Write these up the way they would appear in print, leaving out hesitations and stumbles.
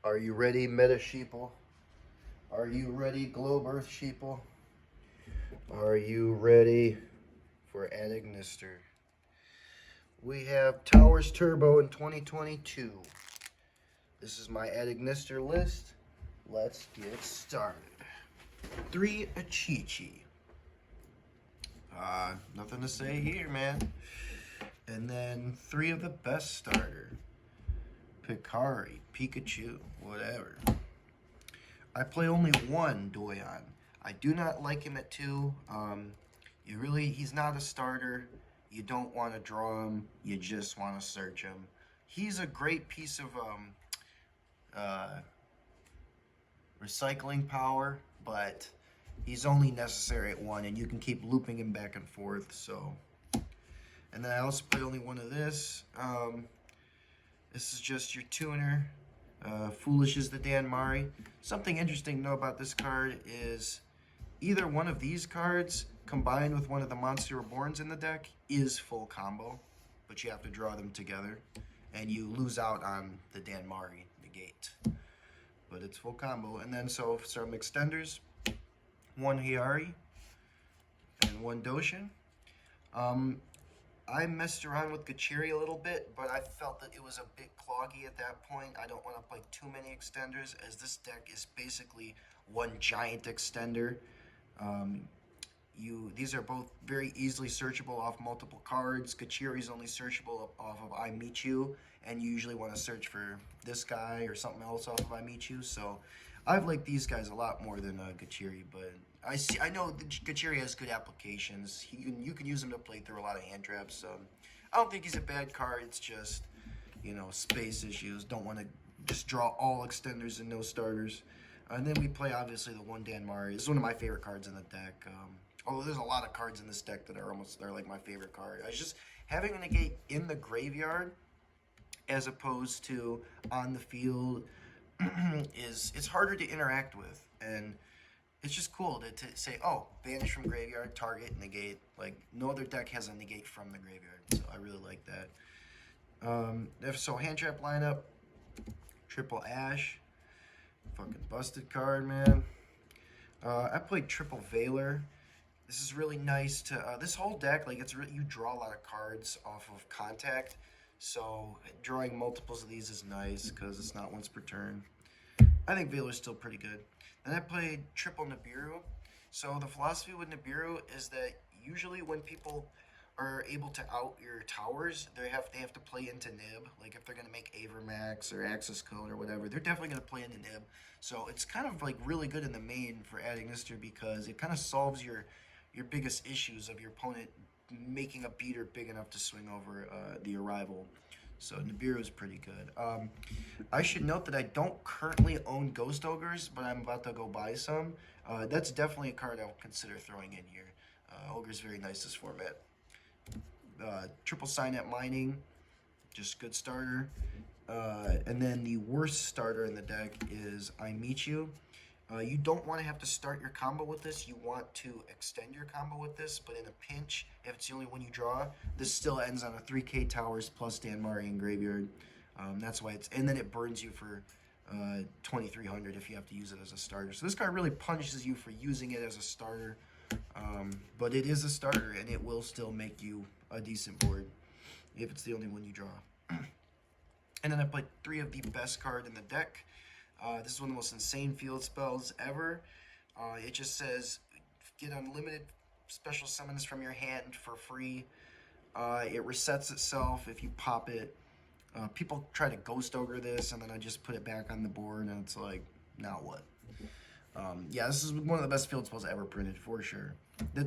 Are you ready, Meta Sheeple? Are you ready, Globe Earth Sheeple? Are you ready for Adignister? We have Towers Turbo in 2022. This is my Adignister list. Let's get started. 3 Achichi. Nothing to say here, man. And then 3 of the best starter. Picari, Pikachu, whatever. I play only 1 Doyon. I do not like him at 2. He's not a starter. You don't want to draw him. You just want to search him. He's a great piece of recycling power, but he's only necessary at 1, and you can keep looping him back and forth. So, and then I also play only 1 of this. This is just your tuner. Foolish is the Dan Mari. Something interesting to know about this card is either one of these cards combined with one of the Monster Reborns in the deck is full combo, but you have to draw them together, and you lose out on the Dan Mari negate. But it's full combo. And then so some extenders, 1 Hiari and 1 Doshin. I messed around with Gachiri a little bit, but I felt that it was a bit cloggy at that point. I don't want to play too many extenders, as this deck is basically 1 giant extender. These are both very easily searchable off multiple cards. Gachiri is only searchable off of I Meet You, and you usually want to search for this guy or something else off of I Meet You. So I've liked these guys a lot more than Gachiri, but I know that Gachiri has good applications. You can use him to play through a lot of hand traps. I don't think he's a bad card. It's just, space issues. Don't want to just draw all extenders and no starters. And then we play, obviously, the 1 Dan Mari. This is one of my favorite cards in the deck. Although there's a lot of cards in this deck that they're like my favorite card. I just having a negate in the graveyard as opposed to on the field it's harder to interact with, and it's just cool to say, oh, banish from graveyard, target, negate. Like, no other deck has a negate from the graveyard, so I really like that. So hand trap lineup, triple Ash, fucking busted card, man. I played triple Veiler. This is really nice to this whole deck. Like, you draw a lot of cards off of contact, so drawing multiples of these is nice because it's not once per turn. I think Veiler's still pretty good. Then I played triple Nibiru. So the philosophy with Nibiru is that usually when people are able to out your towers, they have to play into Nib. Like, if they're going to make Avermax or Access Code or whatever, they're definitely going to play into Nib. So it's kind of like really good in the main for adding Nister, because it kind of solves your biggest issues of your opponent making a beater big enough to swing over the Arrival. So Nibiru is pretty good. I should note that I don't currently own Ghost Ogres, but I'm about to go buy some. That's definitely a card I'll consider throwing in here. Ogre's very nice this format. Triple Signet Mining, just good starter. And then the worst starter in the deck is I Meet You. You don't want to have to start your combo with this. You want to extend your combo with this, but in a pinch, if it's the only one you draw, this still ends on a 3k towers plus Dan Mari in graveyard. That's why and then it burns you for 2300 if you have to use it as a starter. So this card really punishes you for using it as a starter, but it is a starter, and it will still make you a decent board if it's the only one you draw. And then I played 3 of the best card in the deck. This is one of the most insane field spells ever. It just says, get unlimited special summons from your hand for free. It resets itself if you pop it. People try to Ghost Ogre this, and then I just put it back on the board, and it's like, now what? Yeah, this is one of the best field spells ever printed, for sure. The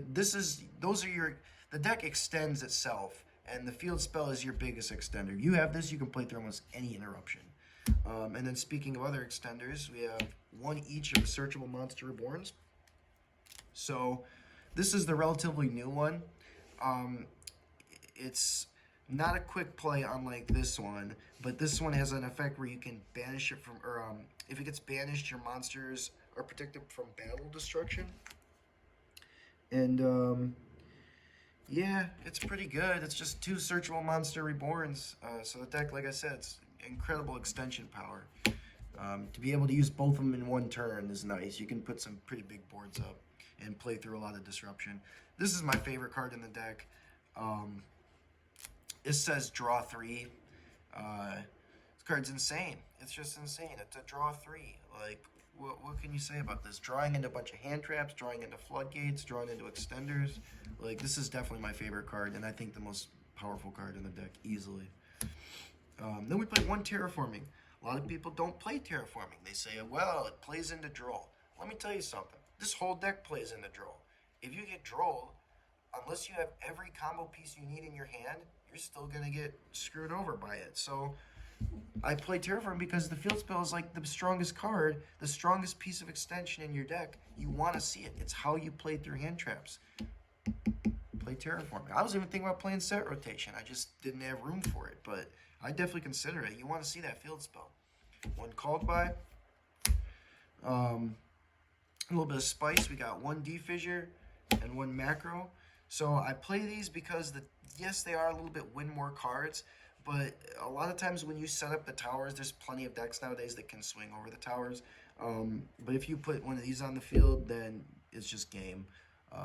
deck extends itself, and the field spell is your biggest extender. You have this, you can play through almost any interruption. And then speaking of other extenders, we have 1 each of the Searchable Monster Reborns. So this is the relatively new one. It's not a quick play unlike this one, but this one has an effect where you can banish it from, if it gets banished, your monsters are protected from battle destruction. And yeah, it's pretty good. It's just 2 Searchable Monster Reborns. So the deck, like I said, it's incredible extension power. To be able to use both of them in one turn is nice. You can put some pretty big boards up and play through a lot of disruption. This is my favorite card in the deck. Um, it says draw 3. This card's insane. It's just insane. It's a draw 3. Like, what can you say about this? Drawing into a bunch of hand traps, drawing into floodgates, drawing into extenders. Like, this is definitely my favorite card, and I think the most powerful card in the deck, easily. Then we play one terraforming. A lot of people don't play terraforming. They say, well, it plays into droll. Let me tell you something. This whole deck plays into droll. If you get droll, unless you have every combo piece you need in your hand, you're still going to get screwed over by it. So I play terraform because the field spell is like the strongest card, the strongest piece of extension in your deck. You want to see it. It's how you play through hand traps. Play terraforming. I was even thinking about playing set rotation. I just didn't have room for it, but I definitely consider it. You want to see that field spell. One called by. A little bit of spice. We got one defissure and one macro. So I play these because yes, they are a little bit win more cards, but a lot of times when you set up the towers, there's plenty of decks nowadays that can swing over the towers. But if you put one of these on the field, then it's just game.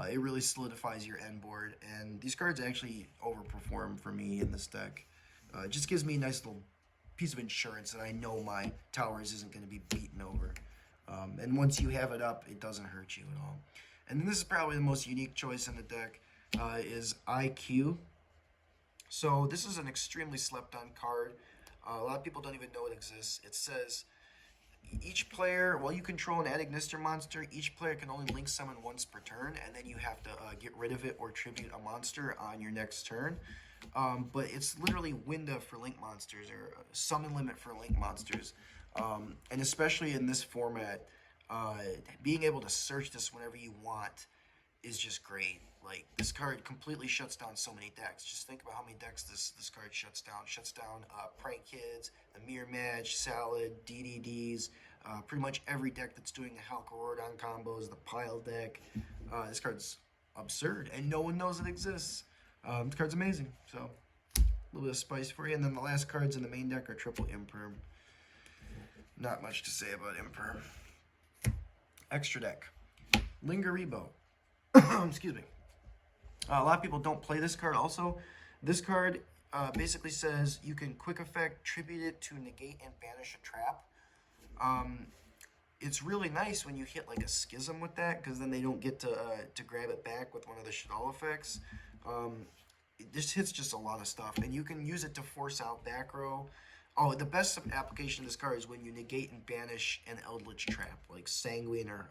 It really solidifies your end board, and these cards actually overperform for me in this deck. It just gives me a nice little piece of insurance that I know my towers isn't going to be beaten over. And once you have it up, it doesn't hurt you at all. And then this is probably the most unique choice in the deck, is IQ. So this is an extremely slept on card. A lot of people don't even know it exists. It says each player, while you control an Ad Ignister monster, each player can only link summon once per turn, and then you have to get rid of it or tribute a monster on your next turn. But it's literally window for link monsters, or summon limit for link monsters. And especially in this format, being able to search this whenever you want is just great. Like, this card completely shuts down so many decks. Just think about how many decks this card shuts down. Shuts down Prank Kids, the Mirror Match, Salad, DDDs, pretty much every deck that's doing the Halcororodon combos, the Pile deck. This card's absurd, and no one knows it exists. This card's amazing. So, a little bit of spice for you. And then the last cards in the main deck are triple Imperm. Not much to say about Imperm. Extra deck. Linger Rebo. Excuse me. A lot of people don't play this card also. This card basically says you can quick effect, tribute it to negate and banish a trap. It's really nice when you hit like a schism with that, because then they don't get to grab it back with one of the Shadal effects. This hits just a lot of stuff, and you can use it to force out back row. Oh, the best application of this card is when you negate and banish an Eldritch trap, like Sanguine or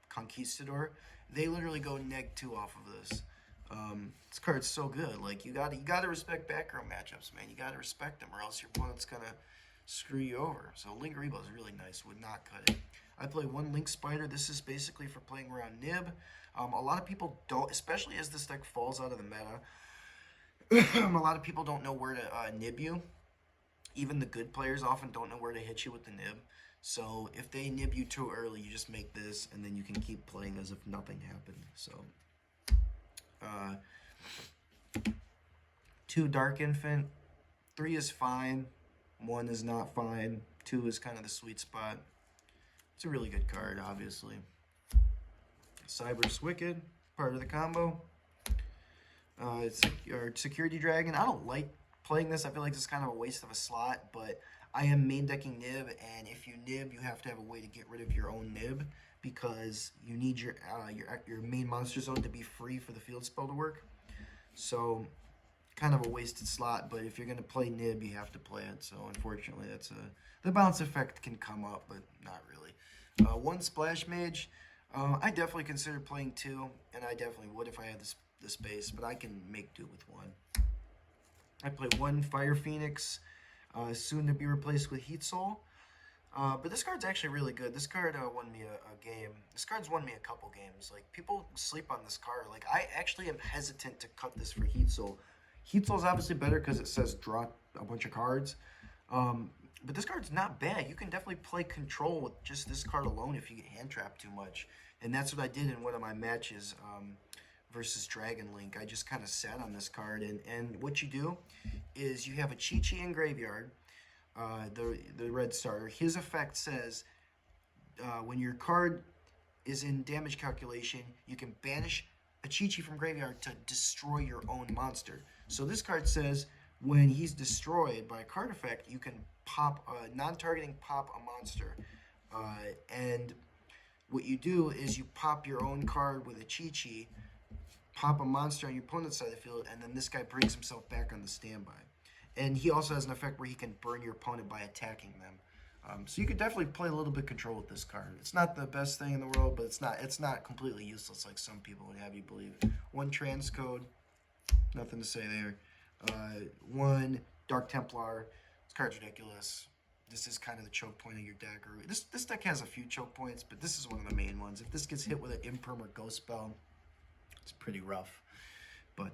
Conquistador. They literally go -2 off of this. This card's so good. Like, you gotta respect back row matchups, man. You gotta respect them, or else your opponent's gonna screw you over. So Link Rebo is really nice. Would not cut it. I play one Link Spider. This is basically for playing around Nib. A lot of people don't, especially as this deck falls out of the meta. A lot of people don't know where to nib you. Even the good players often don't know where to hit you with the nib. So if they nib you too early, you just make this, and then you can keep playing as if nothing happened. So, 2 Dark Infant, 3 is fine, 1 is not fine, 2 is kind of the sweet spot. It's a really good card, obviously. Cyber's Wicked, part of the combo. It's Security Dragon. I don't like playing this. I feel like this is kind of a waste of a slot, but I am main decking Nib, and if you Nib, you have to have a way to get rid of your own Nib, because you need your main monster zone to be free for the field spell to work. So, kind of a wasted slot, but if you're going to play Nib, you have to play it. So, unfortunately, the bounce effect can come up, but not really. 1 Splash Mage. I definitely consider playing 2, and I definitely would if I had the space, but I can make do with 1. I play 1 Fire Phoenix, soon to be replaced with Heat Soul. But this card's actually really good. This card won me a game. This card's won me a couple games. Like, people sleep on this card. Like, I actually am hesitant to cut this for Heat Soul. Heat Soul's obviously better because it says draw a bunch of cards. But this card's not bad. You can definitely play control with just this card alone if you get hand trapped too much. And that's what I did in one of my matches versus Dragon Link. I just kind of sat on this card. And what you do is you have a Chi-Chi in graveyard. the red starter. His effect says when your card is in damage calculation, you can banish a Chi-Chi from graveyard to destroy your own monster. So this card says when he's destroyed by a card effect, you can pop a non-targeting pop a monster, and what you do is you pop your own card with a Chi-Chi, pop a monster on your opponent's side of the field, and then this guy brings himself back on the standby. And he also has an effect where he can burn your opponent by attacking them. So you could definitely play a little bit of control with this card. It's not the best thing in the world, but it's not completely useless like some people would have you believe. One transcode, nothing to say there. One Dark Templar. This card's ridiculous. This is kind of the choke point of your deck. Or this deck has a few choke points, but this is one of the main ones. If this gets hit with an Imperm or Ghost Spell, it's pretty rough. But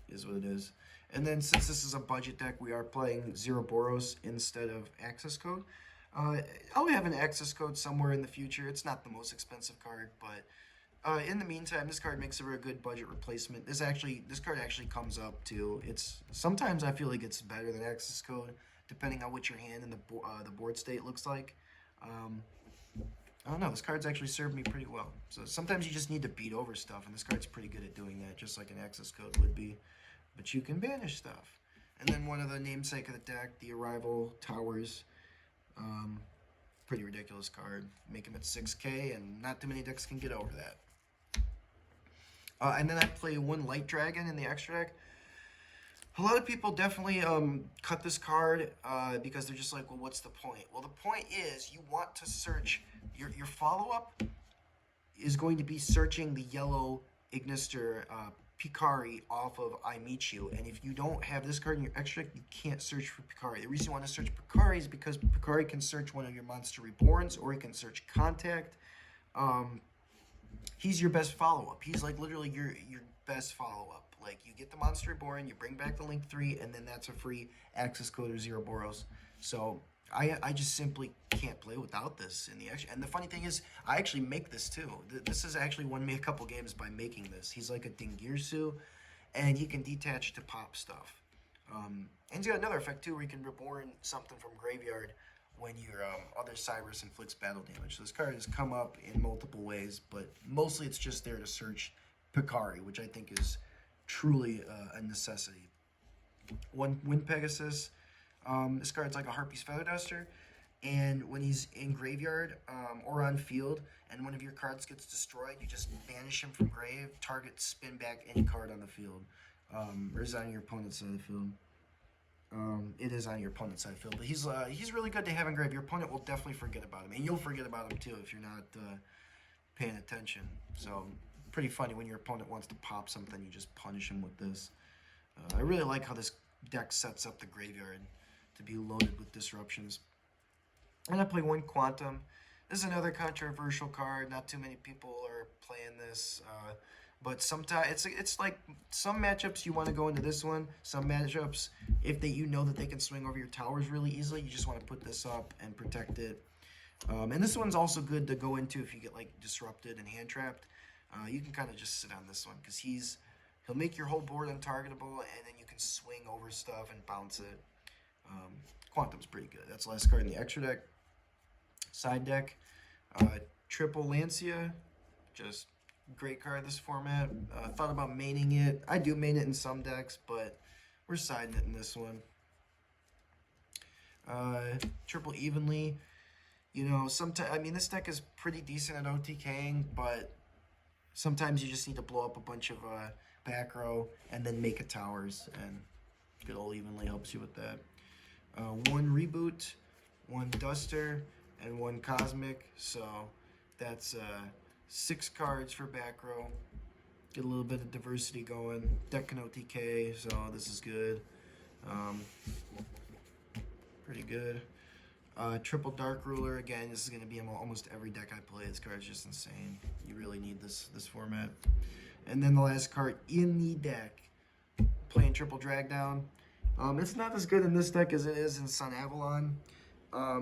is what it is. And then since this is a budget deck, we are playing Zeroboros instead of Access Code. I'll have an Access Code somewhere in the future. It's not the most expensive card, but in the meantime, this card makes a very good budget replacement. This card actually comes up to sometimes I feel like it's better than Access Code, depending on what your hand and the board state looks like. I don't know. This card's actually served me pretty well. So sometimes you just need to beat over stuff, and this card's pretty good at doing that, just like an Access Code would be. But you can banish stuff. And then one of the namesake of the deck, the Arrival Towers. Pretty ridiculous card. Make him at 6k, and not too many decks can get over that. And then I play one Light Dragon in the extra deck. A lot of people definitely cut this card because they're just like, well, what's the point? Well, the point is you want to search. Your follow-up is going to be searching the yellow Ignister Picari off of I Meet You, and if you don't have this card in your extra deck, you can't search for Picari. The reason you want to search Picari is because Picari can search one of your monster Reborns, or he can search Contact. He's your best follow-up. He's like literally your best follow-up. Like, you get the monster Reborn, you bring back the Link 3, and then that's a free Access Code or Zeroboros. So I just simply can't play without this in the action. And the funny thing is, I actually make this too. This has actually won me a couple games by making this. He's like a Dingirsu, and he can detach to pop stuff. And he's got another effect too, where you can Reborn something from graveyard when your other Cyrus inflicts battle damage. So this card has come up in multiple ways, but mostly it's just there to search Picari, which I think is truly a necessity. One Wind Pegasus. This card's like a Harpy's Feather Duster, and when he's in graveyard or on field, and one of your cards gets destroyed, you just banish him from grave, target, spin back any card on the field. Or is it on your opponent's side of the field? It is on your opponent's side of the field, but he's really good to have in grave. Your opponent will definitely forget about him, and you'll forget about him too if you're not paying attention. So pretty funny when your opponent wants to pop something, you just punish him with this. I really like how this deck sets up the graveyard to be loaded with disruptions. And I play one Quantum. This is another controversial card. Not too many people are playing this, but sometimes it's like some matchups you want to go into this one. Some matchups, if you know that they can swing over your towers really easily, you just want to put this up and protect it. And this one's also good to go into if you get like disrupted and hand trapped. You can kind of just sit on this one because he'll make your whole board untargetable, and then you can swing over stuff and bounce it. Quantum's pretty good. That's the last card in the extra deck. Side deck, Triple Lancia, just great card this format. Thought about maining it. I do main it in some decks, but we're siding it in this one. Triple Evenly, sometimes, I mean, this deck is pretty decent at OTKing, but sometimes you just need to blow up a bunch of back row and then make a towers, and good old Evenly helps you with that. One Reboot, one Duster, and one Cosmic, so that's 6 cards for back row. Get a little bit of diversity going. Deck can OTK, so this is good. Pretty good. Triple Dark Ruler, again, this is going to be in almost every deck I play. This card's just insane. You really need this format. And then the last card in the deck, playing Triple Drag Down. It's not as good in this deck as it is in Sun Avalon,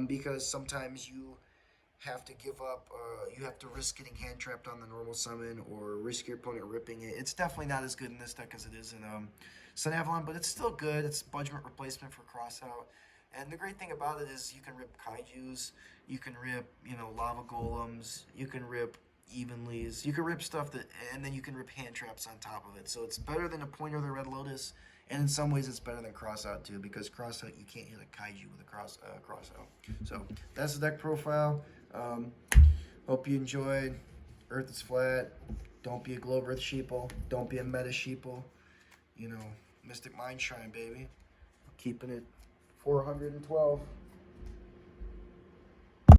because sometimes you have to give up, you have to risk getting hand trapped on the normal summon or risk your opponent ripping it. It's definitely not as good in this deck as it is in Sun Avalon, but it's still good. It's budget replacement for Crossout. And the great thing about it is you can rip kaijus, you can rip, you know, lava golems, you can rip evenlies, you can rip stuff that, and then you can rip hand traps on top of it. So it's better than a Pointer of the Red Lotus, and in some ways it's better than Crossout too, because Crossout you can't hit a kaiju with a Crossout. So that's the deck profile. Hope you enjoyed. Earth is flat. Don't be a Globe Earth sheeple. Don't be a meta sheeple. You know, Mystic Mind Shrine, baby. Keeping it 412.